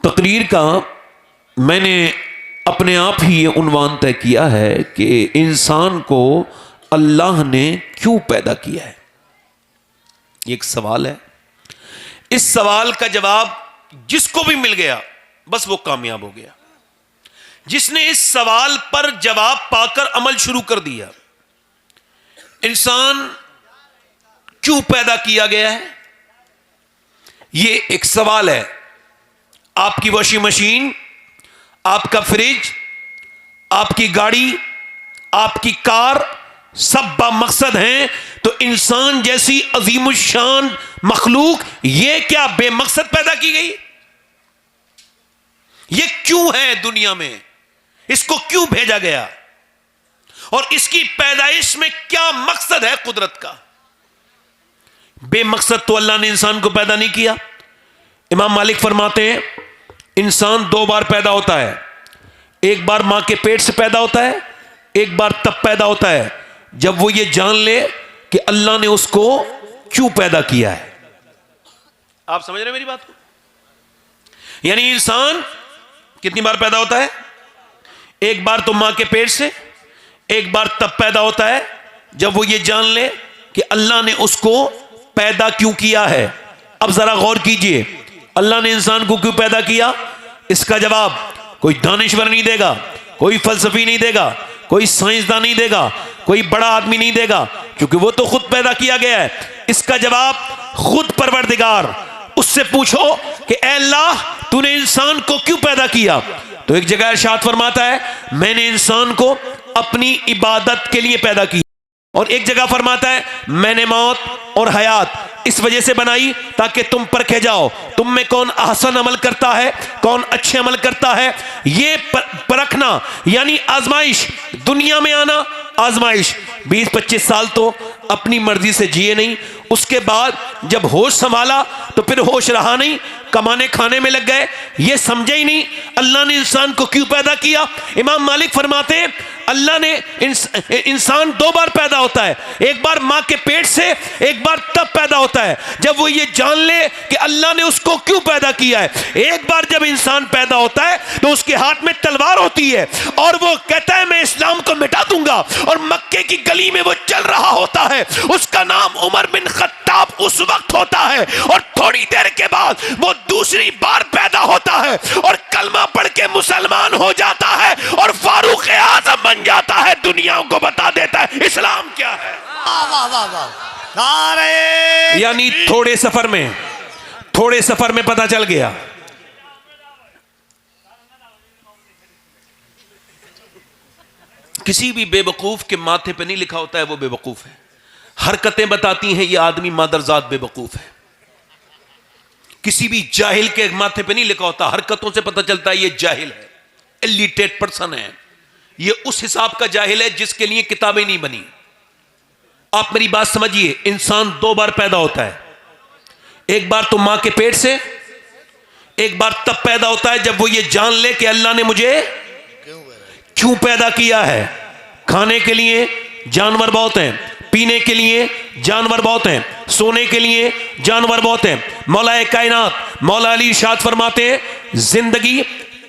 तकरीर का मैंने अपने आप ही ये उन्वान तय किया है कि इंसान को अल्लाह ने क्यों पैदा किया है। ये एक सवाल है। इस सवाल का जवाब जिसको भी मिल गया बस वो कामयाब हो गया। जिसने इस सवाल पर जवाब पाकर अमल शुरू कर दिया, इंसान क्यों पैदा किया गया है, ये एक सवाल है। आपकी वॉशिंग मशीन, आपका फ्रिज, आपकी गाड़ी, आपकी कार सब बामकसद हैं, तो इंसान जैसी अजीमुशान मखलूक ये क्या बेमकसद पैदा की गई? ये क्यों है दुनिया में? इसको क्यों भेजा गया? और इसकी पैदाइश में क्या मकसद है कुदरत का? बेमकसद तो अल्लाह ने इंसान को पैदा नहीं किया। इमाम मालिक फरमाते हैं इंसान दो बार पैदा होता है। एक बार मां के पेट से पैदा होता है, एक बार तब पैदा होता है जब वो ये जान ले कि अल्लाह ने उसको क्यों पैदा किया है। आप समझ रहे हैं मेरी बात को? यानी इंसान कितनी बार पैदा होता है? एक बार तो मां के पेट से, एक बार तब पैदा होता है जब वो ये जान ले कि अल्लाह ने उसको पैदा क्यों किया है। अब जरा गौर कीजिए, अल्लाह ने इंसान को क्यों पैदा किया? इसका जवाब कोई दानिश्वर नहीं देगा, कोई फलसफी नहीं देगा, कोई साइंसदान नहीं देगा, कोई बड़ा आदमी नहीं देगा, क्योंकि वो तो खुद पैदा किया गया है। इसका जवाब खुद परवरदिगार, उससे पूछो कि ऐ अल्लाह तूने इंसान को क्यों पैदा किया? तो एक जगह इरशाद फरमाता है मैंने इंसान को अपनी इबादत के लिए पैदा किया, और एक जगह फरमाता है मैंने मौत और हयात इस वजह से बनाई ताकि तुम परखे जाओ तुम में कौन अहसन अमल करता है, कौन अच्छे अमल करता है। ये परखना यानी आजमाइश, दुनिया में आना आजमाइश। 20-25 साल तो अपनी मर्जी से जिए नहीं, उसके बाद जब होश संभाला तो फिर होश रहा नहीं, कमाने खाने में लग गए, ये समझे ही नहीं अल्लाह ने इंसान को क्यों पैदा किया। इमाम मालिक फरमाते हैं अल्लाह ने इंसान दो बार पैदा होता है, एक बार मां के पेट से, एक बार तब पैदा होता है जब वो ये जान ले कि अल्लाह ने उसको क्यों पैदा किया है। एक बार जब इंसान पैदा होता है तो उसके हाथ में तलवार होती है और वो कहता है मैं इस्लाम को मिटा दूंगा, और मक्के की गली में वो चल रहा होता है, उसका नाम उमर बिन खत्ताब उस वक्त होता है, और थोड़ी देर के बाद वो दूसरी बार पैदा होता है और कलमा पढ़ के मुसलमान हो जाता है और फारूक आजम बन जाता है, दुनिया को बता देता है इस्लाम क्या है। वाह वाह वाह, नारे। यानी थोड़े सफर में पता चल गया। किसी भी बेवकूफ के माथे पे नहीं लिखा होता है वो बेवकूफ है। हरकतें बताती हैं ये आदमी मादरजात बेवकूफ है। किसी भी जाहिल के माथे पे नहीं लिखा होता, हरकतों से पता चलता है ये जाहिल है, इलिटरेट पर्सन है। ये उस हिसाब का जाहिल है जिसके लिए किताबें नहीं बनी। आप मेरी बात समझिए, इंसान दो बार पैदा होता है, एक बार तो मां के पेट से, एक बार तब पैदा होता है जब वो ये जान ले कि अल्लाह ने मुझे क्यों पैदा किया है। खाने के लिए जानवर बहुत हैं, पीने के लिए जानवर बहुत हैं, सोने के लिए जानवर बहुत हैं। मौला कायनात मौला अली इरशाद फरमाते हैं जिंदगी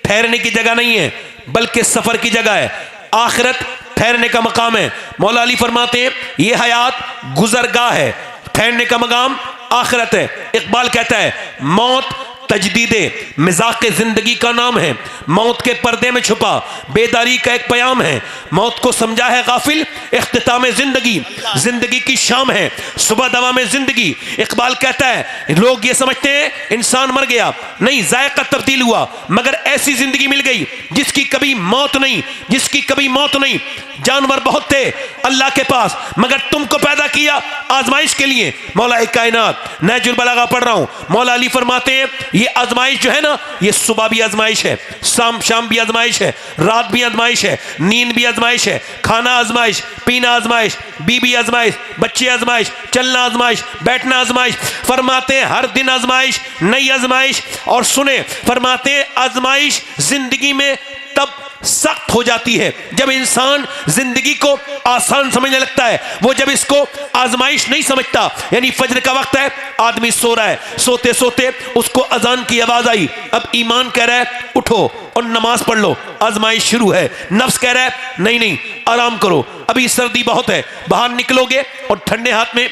ठहरने की जगह नहीं है बल्कि सफर की जगह है, आखिरत ठहरने का मकाम है। मौला अली फरमाते हैं ये हयात गुजरगाह है, ठहरने का मकाम आखिरत है। इकबाल कहता है मौत तजदीदे मिजाक़े जिंदगी का नाम है, मौत के पर्दे में छुपा बेदारी का एक प्याम है, मौत को समझा है गाफिल इख्तिताम जिंदगी, जिंदगी की शाम है सुबह दवा में जिंदगी। इकबाल कहता है लोग ये समझते हैं इंसान मर गया, नहीं जायका तब्दील हुआ, मगर ऐसी जिंदगी मिल गई जिसकी कभी मौत नहीं, जिसकी कभी मौत नहीं। जानवर बहुत थे अल्लाह के पास, मगर तुमको पैदा किया आजमाइश के लिए। मौला कायनात नहजुल बलागा पढ़ रहा हूं, मौला अली फरमाते हैं ये आजमाइश जो है ना, ये सुबह भी आजमाइश है, शाम भी आजमाइश है, रात भी आजमाइश है, नींद भी आजमाइश है, खाना आजमाइश, पीना आजमाइश, बीबी आजमाइश, बच्चे आजमाइश, चलना आजमाइश, बैठना आजमाइश। फरमाते हैं हर दिन आजमाइश, नई आजमाइश। और सुने फरमाते हैं आजमाइश जिंदगी में तब सख्त हो जाती है। जब इंसान जिंदगी को आसान समझने लगता है, वो जब इसको आजमाइश नहीं समझता, यानी फजर का वक्त है, आदमी सो रहा है, सोते सोते उसको अजान की आवाज आई, अब ईमान कह रहा है उठो और नमाज पढ़ लो, आजमाइश शुरू है। नफ्स कह रहा है नहीं नहीं आराम करो, अभी सर्दी बहुत है, बाहर निकलोगे और ठंडे हाथ में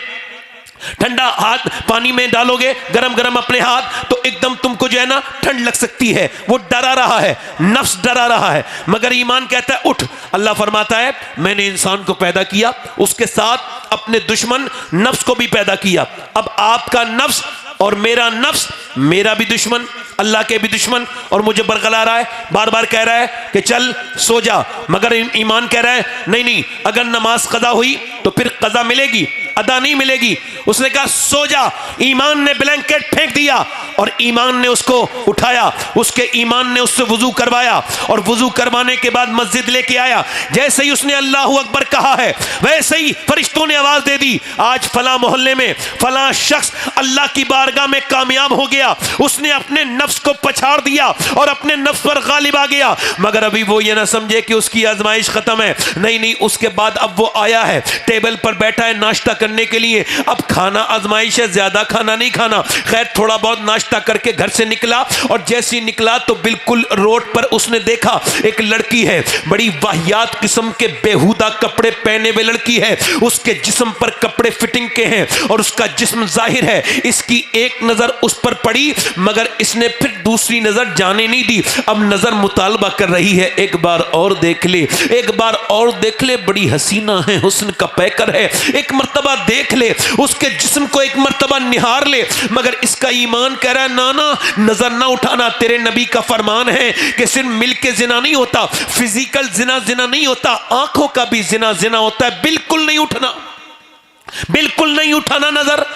ठंडा हाथ पानी में डालोगे, गरम गरम अपने हाथ, तो एकदम तुमको जो है ना ठंड लग सकती है। वो डरा रहा है, नफ्स डरा रहा है, मगर ईमान कहता है उठ। अल्लाह फरमाता है मैंने इंसान को पैदा किया, उसके साथ अपने दुश्मन नफ्स को भी पैदा किया। अब आपका नफ्स और मेरा नफ्स, मेरा भी दुश्मन, अल्लाह के भी दुश्मन, और मुझे बरगला रहा है, बार बार कह रहा है कि चल सो जा, मगर ईमान कह रहा है नहीं नहीं, अगर नमाज कदा हुई तो फिर कदा मिलेगी, अदा नहीं मिलेगी। उसने कहा सो जा। ईमान ने ब्लैंकेट फेंक दिया और ईमान ने उसको उठाया, उसके ईमान ने उससे वुजू करवाया और वुजू करवाने के बाद मस्जिद लेके आया। जैसे ही उसने अल्लाह अकबर कहा है, वैसे ही फरिश्तों ने आवाज दे दी आज फला मोहल्ले में फला शख्स अल्लाह की बारगाह में कामयाब हो गया, उसने अपने नफ्स को पछाड़ दिया और अपने नफ्स पर गालिब आ गया। मगर अभी वो ये ना समझे कि उसकी आजमाइश खत्म है, नहीं नहीं, उसके बाद अब वो आया है, टेबल पर बैठा है नाश्ता करने के लिए। अब खाना आजमाइश है, ज्यादा खाना नहीं खाना। खैर थोड़ा बहुत नाश्ता करके घर से निकला और जैसे ही निकला तो बिल्कुल रोड पर उसने देखा एक लड़की है, बड़ी वाहियात किस्म के बेहुदा कपड़े पहने हुए लड़की है, उसके जिस्म पर कपड़े फिटिंग के हैं और उसका जिस्म जाहिर है। इसकी एक नजर उस पर पड़ी मगर इसने फिर दूसरी नजर जाने नहीं दी। अब नजर मुतालबा कर रही है एक बार और देख ले, एक बार और देख ले, बड़ी हसीना है, हुस्न का पैकर है, एक मर्तबा देख ले, उसके जिस्म को एक मर्तबा निहार ले। मगर इसका ईमान कह रहा है ना ना, नजर ना उठाना, तेरे नबी का फरमान है कि सिर्फ मिल के जिना नहीं होता, फिजिकल जिना जिना नहीं होता, आंखों का भी जिना जिना होता है। बिल्कुल नहीं उठना, बिल्कुल नहीं उठाना नजर।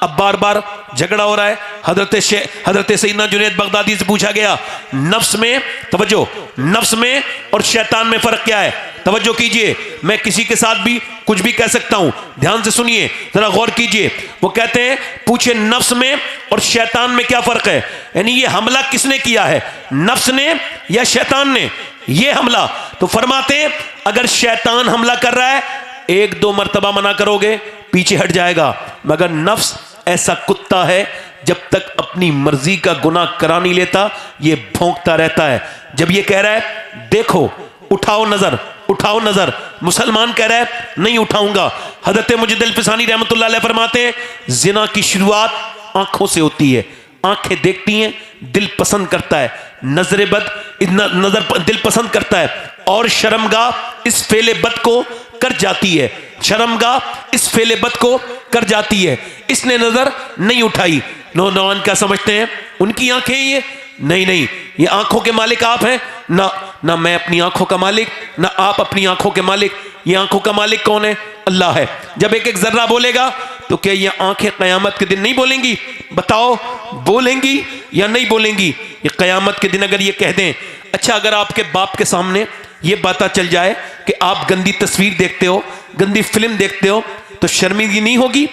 अब बार बार झगड़ा हो रहा है। हजरत सैयदना जुनैद बगदादी से पूछा गया नफ्स में, तवज्जो, नफ्स में और शैतान में फर्क क्या है? तवज्जो कीजिए, मैं किसी के साथ भी कुछ भी कह सकता हूं, ध्यान से सुनिए, जरा गौर कीजिए। वो कहते हैं पूछे नफ्स में और शैतान में क्या फर्क है, यानी ये हमला किसने किया है, नफ्स ने या शैतान ने ये हमला? तो फरमाते हैं अगर शैतान हमला कर रहा है एक दो मर्तबा मना करोगे पीछे हट जाएगा, मगर नफ्स ऐसा कुत्ता है जब तक अपनी मर्जी का गुनाह करा नहीं लेता ये भौंकता रहता है। जब ये कह रहा है देखो उठाओ नजर, उठाओ नजर, मुसलमान कह रहा है नहीं उठाऊंगा। हजरत मुजद्दिद फिसानी रहमतुल्लाह अलैह फरमाते हैं जिना की शुरुआत आंखों से होती है, आंखें देखती हैं, दिल पसंद करता है, नजर बद नजर दिल पसंद करता है और शर्मगाह इस फेले बद को कर जाती है, शर्मगाह इस फेले बद को कर जाती है। इसने नजर नहीं उठाई। नौजवान क्या समझते हैं उनकी आंखें ये? नहीं नहीं, ये आंखों के मालिक आप हैं ना, ना मैं अपनी आंखों का मालिक, ना आप अपनी आंखों के मालिक। ये आंखों का मालिक कौन है? अल्लाह है। जब एक एक जर्रा बोलेगा तो क्या ये आंखें कयामत के दिन नहीं बोलेंगी? बताओ बोलेंगी या नहीं बोलेंगी? ये कयामत के दिन अगर ये कह दें, अच्छा अगर आपके बाप के सामने ये पता चल जाए कि आप गंदी तस्वीर देखते हो, गंदी फिल्म देखते हो, तो शर्मिंदगी नहीं होगी?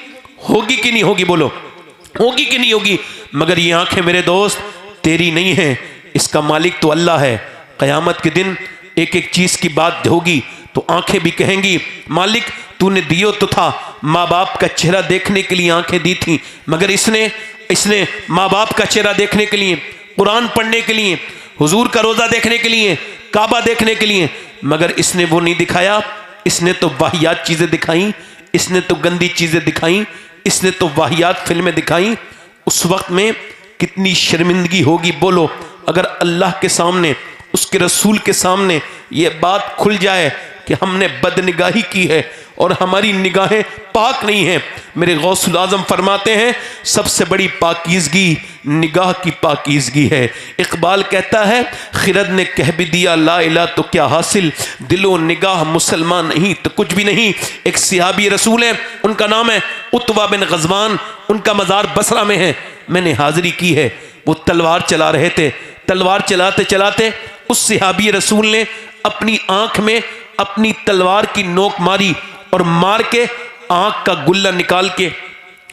होगी कि नहीं होगी? बोलो, होगी कि नहीं होगी? मगर ये आंखें मेरे दोस्त तेरी नहीं है, इसका मालिक तो अल्लाह है। कयामत के दिन एक एक चीज की बात होगी तो आंखें भी कहेंगी मालिक तूने दियो तो था, माँ बाप का चेहरा देखने के लिए आंखें दी थी, मगर इसने माँ बाप का चेहरा देखने के लिए, कुरान पढ़ने के लिए, हुजूर का रोजा देखने के लिए, काबा देखने के लिए, मगर इसने वो नहीं दिखाया। इसने तो वाहियात चीजें दिखाई, इसने तो गंदी चीजें दिखाई, इसने तो वाहियात फिल्में दिखाई। उस वक्त में कितनी शर्मिंदगी होगी बोलो, अगर अल्लाह के सामने, उसके रसूल के सामने ये बात खुल जाए कि हमने बदनिगाही की है और हमारी निगाहें पाक नहीं हैं। मेरे गौसुल आजम फरमाते हैं सबसे बड़ी पाकीज़गी निगाह की पाकीज़गी है। इकबाल कहता है खिरद ने कह भी दिया ला इला तो क्या हासिल, दिलो निगाह मुसलमान नहीं तो कुछ भी नहीं। एक सिहाबी रसूल है, उनका नाम है उत्वा बिन गज़वान, उनका मज़ार बसरा में है, मैंने हाजिरी की है। वो तलवार चला रहे थे, तलवार चलाते चलाते उस सिहाबी रसूल ने अपनी आंख में अपनी तलवार की नोक मारी और मार के आंख का गुल्ला निकाल के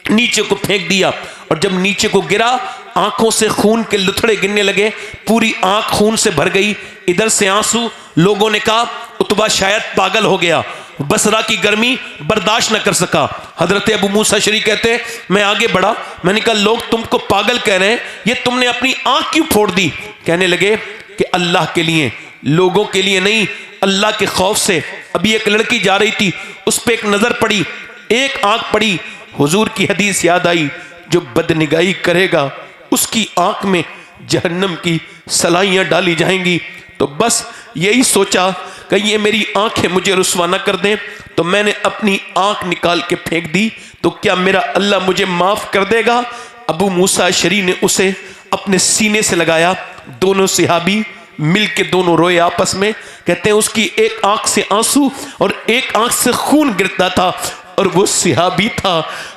नीचे को फेंक दिया, और जब नीचे को गिरा आंखों से खून के लुथड़े गिरने लगे, पूरी आंख खून से भर गई, इधर से आंसू लोगों ने कहा उतबा शायद पागल हो गया, बसरा की गर्मी बर्दाश्त न कर सका। हजरत अबू मूसा अशरी कहते मैं आगे बढ़ा, मैंने कहा लोग तुमको पागल कह रहे हैं, ये तुमने अपनी आंख क्यों फोड़ दी? कहने लगे कि अल्लाह के लिए, लोगों के लिए नहीं, अल्लाह के खौफ से। अभी एक लड़की जा रही थी, उस पर एक नजर पड़ी, एक आंख पड़ी, हुजूर की हदीस याद आई, जो बदनिगाही करेगा उसकी आंख में जहन्नम की सलाइयां डाली जाएंगी। तो बस यही सोचा कि ये मेरी आंखें मुझे रुस्वा न कर दें, तो मैंने अपनी आंख निकाल के फेंक दी, तो क्या मेरा अल्लाह मुझे माफ कर देगा? अबू मूसा अशरी ने उसे अपने सीने से लगाया, दोनों सहाबी मिल के दोनों रोए आपस में। कहते हैं उसकी एक आंख से आंसू और एक आंख से खून गिरता था, और वो सहाबी था।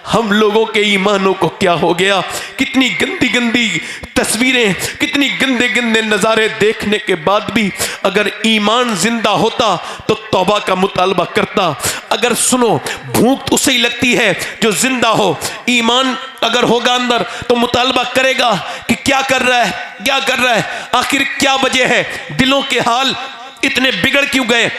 हम लोगों के ईमानों को क्या हो गया? कितनी गंदी गंदी तस्वीरें, कितनी गंदे गंदे नज़ारे देखने के बाद भी अगर ईमान जिंदा होता तो तौबा का मुतालबा करता। अगर सुनो, भूख उसे ही लगती है जो जिंदा हो। ईमान अगर होगा अंदर तो मुतालबा करेगा कि क्या कर रहा है, क्या कर रहा है, आखिर क्या वजह है, दिलों के हाल इतने बिगड़ क्यों गए।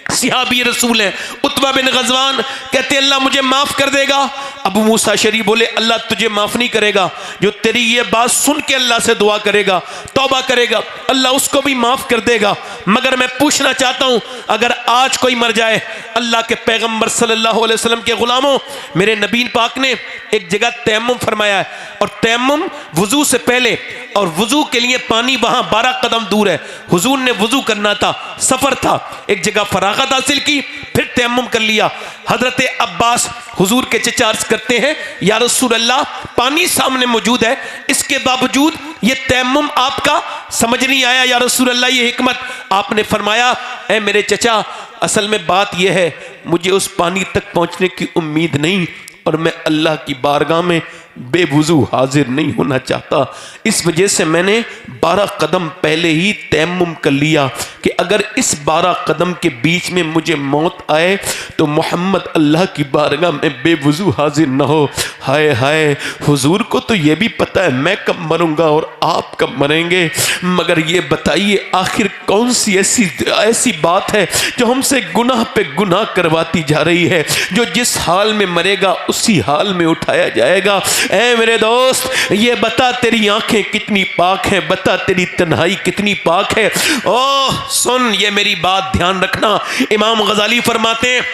सहाबी रसूल है उतबा बिन गजवान, कहते अल्लाह मुझे माफ कर देगा। अबू मूसा अशरी बोले अल्लाह तुझे माफ नहीं करेगा, जो तेरी ये बात सुन के अल्लाह से दुआ करेगा, तौबा करेगा, अल्लाह उसको भी माफ कर देगा। मगर मैं पूछना चाहता हूं, अगर आज कोई मर जाए, अल्लाह के पैगंबर सल्लल्लाहु अलैहि वसल्लम के गुलामों, मेरे नबी पाक ने एक जगह तयम्मुम फरमाया है, और तयम्मुम वुजू से पहले, और वुजू के लिए पानी वहां 12 कदम दूर है। हुजूर ने वुजू करना था, सफर था, एक जगह फरागत हासिल की, फिर तयम्मुम कर लिया। हजरत अब्बास हुजूर के चचा अर्ज करते हैं या रसूल अल्लाह, पानी सामने मौजूद है, इसके बावजूद ये तयम्मुम आपका समझ नहीं आया या रसूल अल्लाह, ये हिकमत? आपने फरमाया ऐ मेरे चचा, असल में बात यह है, मुझे उस पानी तक पहुंचने की उम्मीद नहीं, और मैं अल्लाह की बारगाह में बेवुजू हाजिर नहीं होना चाहता। इस वजह से मैंने 12 कदम पहले ही तयम्मुम कर लिया कि अगर इस 12 कदम के बीच में मुझे मौत आए तो मोहम्मद अल्लाह की बारगाह में बेवुजू हाजिर ना हो। हाय हाय, हुजूर को तो ये भी पता है मैं कब मरूंगा और आप कब मरेंगे, मगर ये बताइए आखिर कौन सी ऐसी बात है जो हमसे गुनाह पे गुनाह करवाती जा रही है, जो जिस हाल में मरेगा उसी हाल में उठाया जाएगा। ऐ मेरे दोस्त, ये बता तेरी आंखें कितनी पाक हैं, बता तेरी तन्हाई कितनी पाक है। ओह सुन, ये मेरी बात ध्यान रखना। इमाम गजाली फरमाते हैं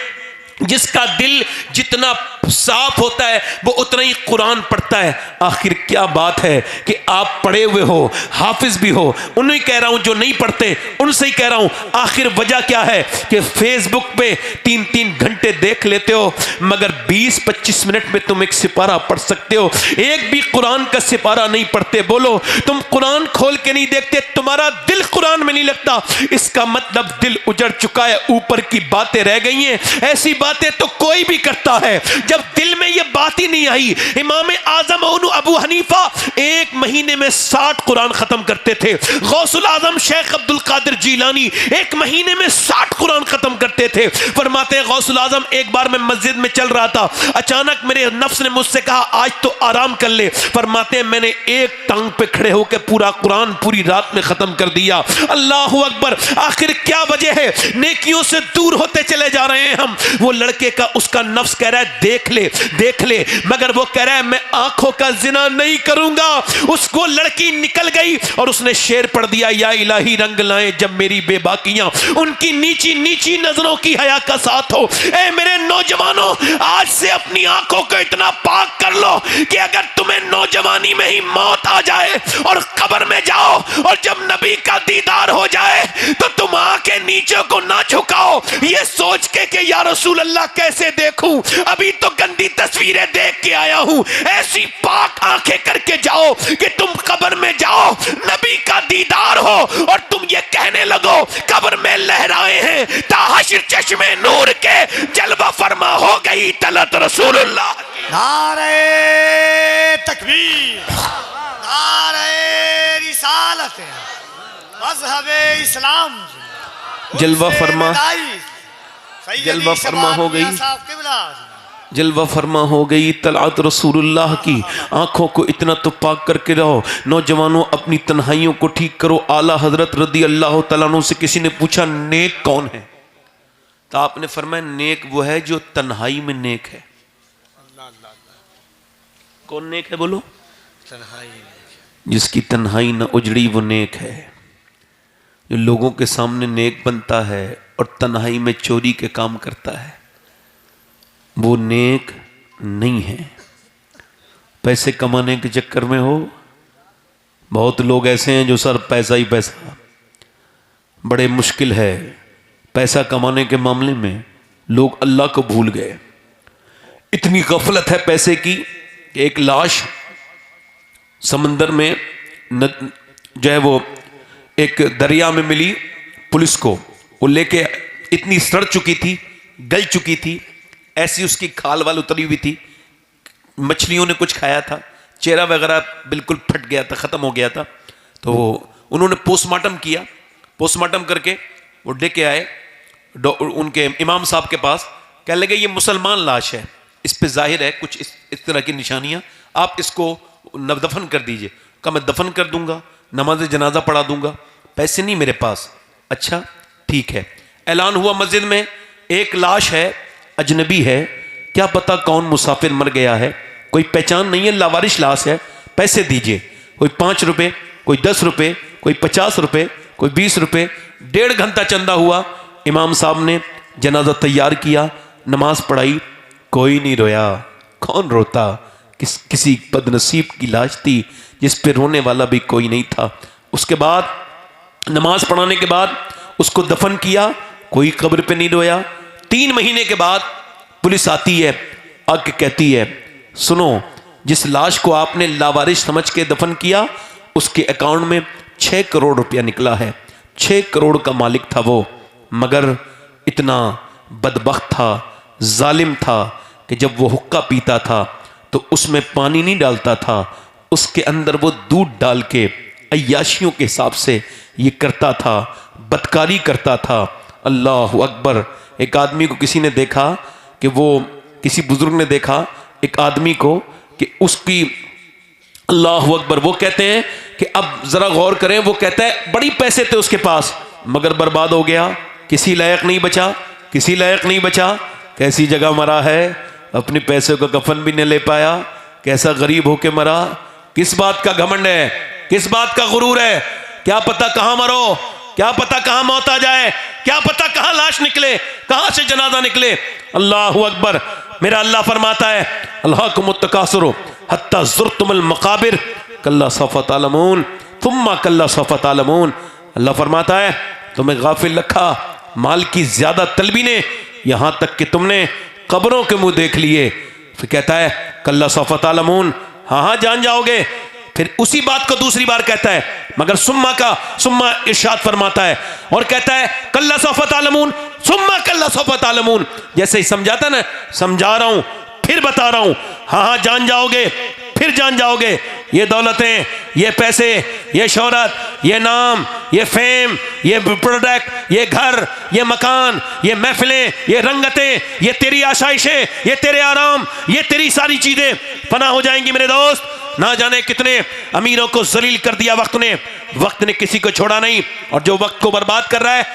जिसका दिल जितना साफ होता है वो उतना ही कुरान पढ़ता है। आखिर क्या बात है कि आप पढ़े हुए हो, हाफिज भी हो, उन्हें कह रहा हूं जो नहीं पढ़ते उनसे ही कह रहा हूं, आखिर वजह क्या है कि फेसबुक पे 3-3 घंटे देख लेते हो, मगर 20-25 मिनट में तुम एक सिपारा पढ़ सकते हो, एक भी कुरान का सिपारा नहीं पढ़ते। बोलो, तुम कुरान खोल के नहीं देखते, तुम्हारा दिल कुरान में नहीं लगता, इसका मतलब दिल उजड़ चुका है, ऊपर की बातें रह गई हैं। ऐसी बातें तो कोई भी करता है, जब दिल में ये बात ही नहीं आई। इमाम आजम अबू हनीफा 1 महीने में 60 कुरान खत्म करते थे। गौसुल आजम शेख अब्दुल कादिर जीलानी 1 महीने में 60 कुरान खत्म करते थे। फरमाते हैं गौसुल आजम, एक बार मैं मस्जिद में चल रहा था, अचानक मेरे नफ्स ने मुझसे कहा आज तो आराम कर ले। फरमाते हैं मैंने एक टांग पे खड़े होकर पूरा कुरान पूरी रात में खत्म कर दिया। अल्लाह अकबर। आखिर क्या वजह है? नेकियों से दूर होते चले जा रहे हैं हम। वो लड़के का उसका नफ्स कह रहा है देख ले देख ले, मगर वो कह रहा है मैं आंखों का जिना नहीं करूंगा। उसको लड़की निकल गई और उसने शेर पढ़ दिया, या इलाही रंग लाए जब मेरी बेबाकियां उनकी नीची नीची नजरों की हया का साथ हो। ए मेरे नौजवानों, आज से अपनी आंखों को इतना पाक कर लो कि अगर तुम्हें नौजवानी में ही मौत आ जाए और कब्र में जाओ और जब नबी का दीदार हो जाए तो तुम आंखें नीचे को ना झुकाओ ये सोच के कि या रसूल अल्लाह कैसे देखूं, अभी तो गंदी तस्वीरें देख के आया हूं। ऐसी पाक आंखें करके जाओ कि तुम कब्र में जाओ, नबी का दीदार हो और तुम ये कहने लगो कब्र में लहराए हैं ताहशर चश्मे नूर के, जलवा फरमा हो गई तलत रसूलुल्लाह। नारे तकबीर, नारे रिसालत, मज़हबे इस्लाम, जलवा फरमा हो गई, जलवा फरमा हो गई तलात रसूलुल्लाह की। आंखों को इतना तो पाक करके रहो। नौजवानों अपनी तन्हाइयों को ठीक करो। आला हजरत रदी अल्लाह तआला अन्हु से किसी ने पूछा नेक कौन है, तो आपने फरमाया नेक वो है जो तन्हाई में नेक है। कौन नेक है बोलो? जिसकी तन्हाई न उजड़ी वो नेक है। जो लोगों के सामने नेक बनता है और तन्हाई में चोरी के काम करता है वो नेक नहीं है। पैसे कमाने के चक्कर में हो, बहुत लोग ऐसे हैं जो सर पैसा ही पैसा, बड़े मुश्किल है पैसा कमाने के मामले में। लोग अल्लाह को भूल गए। इतनी गफलत है पैसे की कि एक लाश समंदर में जो है वो एक दरिया में मिली पुलिस को। वो लेके इतनी सड़ चुकी थी, गल चुकी थी, ऐसी उसकी खाल वाल उतरी हुई थी, मछलियों ने कुछ खाया था, चेहरा वगैरह बिल्कुल फट गया था, ख़त्म हो गया था। तो उन्होंने पोस्टमार्टम किया। पोस्टमार्टम करके वो लेके आए उनके इमाम साहब के पास। कहने लगे ये मुसलमान लाश है, इस पे जाहिर है कुछ इस तरह की निशानियां, आप इसको दफन कर दीजिए। कहा मैं दफन कर दूंगा, नमाज जनाजा पढ़ा दूंगा, पैसे नहीं मेरे पास। अच्छा ठीक है। ऐलान हुआ मस्जिद में एक लाश है, अजनबी है, क्या पता कौन मुसाफिर मर गया है, कोई पहचान नहीं है, लावारिश लाश है, पैसे दीजिए। कोई 5 रुपए, कोई 10 रुपए, कोई 50 रुपए, कोई 20 रुपए। 1.5 घंटा चंदा हुआ। इमाम साहब ने जनाजा तैयार किया, नमाज पढ़ाई, कोई नहीं रोया। कौन रोता? किसी बदनसीब की लाश थी जिस पे रोने वाला भी कोई नहीं था। उसके बाद नमाज पढ़ाने के बाद उसको दफन किया, कोई कब्र पे नहीं रोया। 3 महीने के बाद पुलिस आती है, आके कहती है सुनो, जिस लाश को आपने लावारिश समझ के दफन किया उसके अकाउंट में 6 करोड़ रुपया निकला है। 6 करोड़ का मालिक था वो, मगर इतना बदबख्त था, जालिम था कि जब वो हुक्का पीता था तो उसमें पानी नहीं डालता था, उसके अंदर वो दूध डाल के अय्याशियों के हिसाब से ये करता था, बदकारी करता था। अल्लाह अकबर। एक आदमी को किसी ने देखा कि वो, किसी बुजुर्ग ने देखा एक आदमी को कि उसकी, अल्लाह अकबर, वो कहते हैं कि अब जरा गौर करें, वो कहता है बड़ी पैसे थे उसके पास मगर बर्बाद हो गया, किसी लायक नहीं बचा, किसी लायक नहीं बचा। कैसी जगह मरा है, अपने पैसे का कफन भी नहीं ले पाया, कैसा गरीब होके मरा। किस बात का घमंड है, किस बात का गुरूर है? क्या पता कहां मरो, क्या पता कहां मौत आ जाए, क्या पता कहां लाश निकले, कहां से जनाजा निकले। अल्लाह अकबर। मेरा अल्लाह फरमाता है अल्लाहुम्मुत्तकासुरु हत्ता ज़ुरतुमुल मक़ाबिर कल्ला सौफ़ तालमून थुम्मा कल्ला सौफ़ तालमून। अल्लाह फरमाता है तुम्हें गाफिल रखा माल की ज्यादा तलबी ने, यहां तक कि तुमने कब्रों के मुंह देख लिए। फिर कहता है कल्ला सौफ़ तालमून, हाँ हाँ जान जाओगे। फिर उसी बात को दूसरी बार कहता है, मगर सुम्मा इरशाद फरमाता है और कहता है कल्ला सौफ़ तालमून सुम्मा कल्ला सौफ़ तालमून। जैसे ही समझाता ना, समझा रहा हूं फिर बता रहा हूं, हाँ हाँ जान जाओगे, फिर जान जाओगे। ये दौलतें, ये पैसे, ये शोहरत, ये नाम, ये फेम, ये प्रोडक्ट, ये घर, ये मकान, ये महफिलें, ये रंगतें, ये तेरी आशाइशें, ये तेरे आराम, ये तेरी सारी चीजें फना हो जाएंगी मेरे दोस्त। ना जाने कितने अमीरों को जलील कर दिया वक्त ने किसी को छोड़ा नहीं। और जो वक्त को बर्बाद कर रहा है,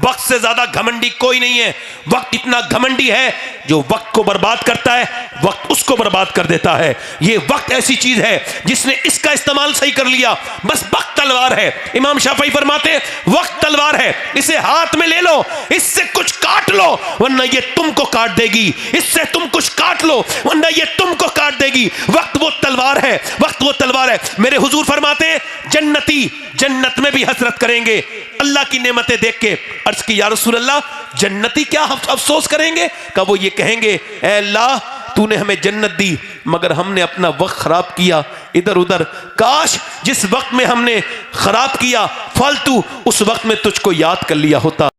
वक्त से ज्यादा घमंडी कोई नहीं है। वक्त इतना घमंडी है, जो वक्त को बर्बाद करता है वक्त उसको बर्बाद कर देता है। ये वक्त ऐसी चीज है जिसने इसका इस्तेमाल सही कर लिया, बस वक्त तलवार है। इमाम शाफई फरमाते वक्त तलवार है, इसे हाथ में ले लो, इससे कुछ काट लो वरना ये तुमको काट देगी, इससे तुम कुछ काट लो वरना ये तुमको काट देगी। वक्त वो तलवार है, वक्त वो तलवार है। मेरे हुजूर फरमाते जन्नती जन्नत में भी हसरत करेंगे अल्लाह की नेमतें देख के। अर्ज की या रसूल अल्लाह, जन्नती क्या अफसोस करेंगे? का वो ये कहेंगे ऐ अल्लाह तूने हमें जन्नत दी मगर हमने अपना वक्त खराब किया इधर उधर। काश जिस वक्त में हमने खराब किया फालतू, उस वक्त में तुझको याद कर लिया होता।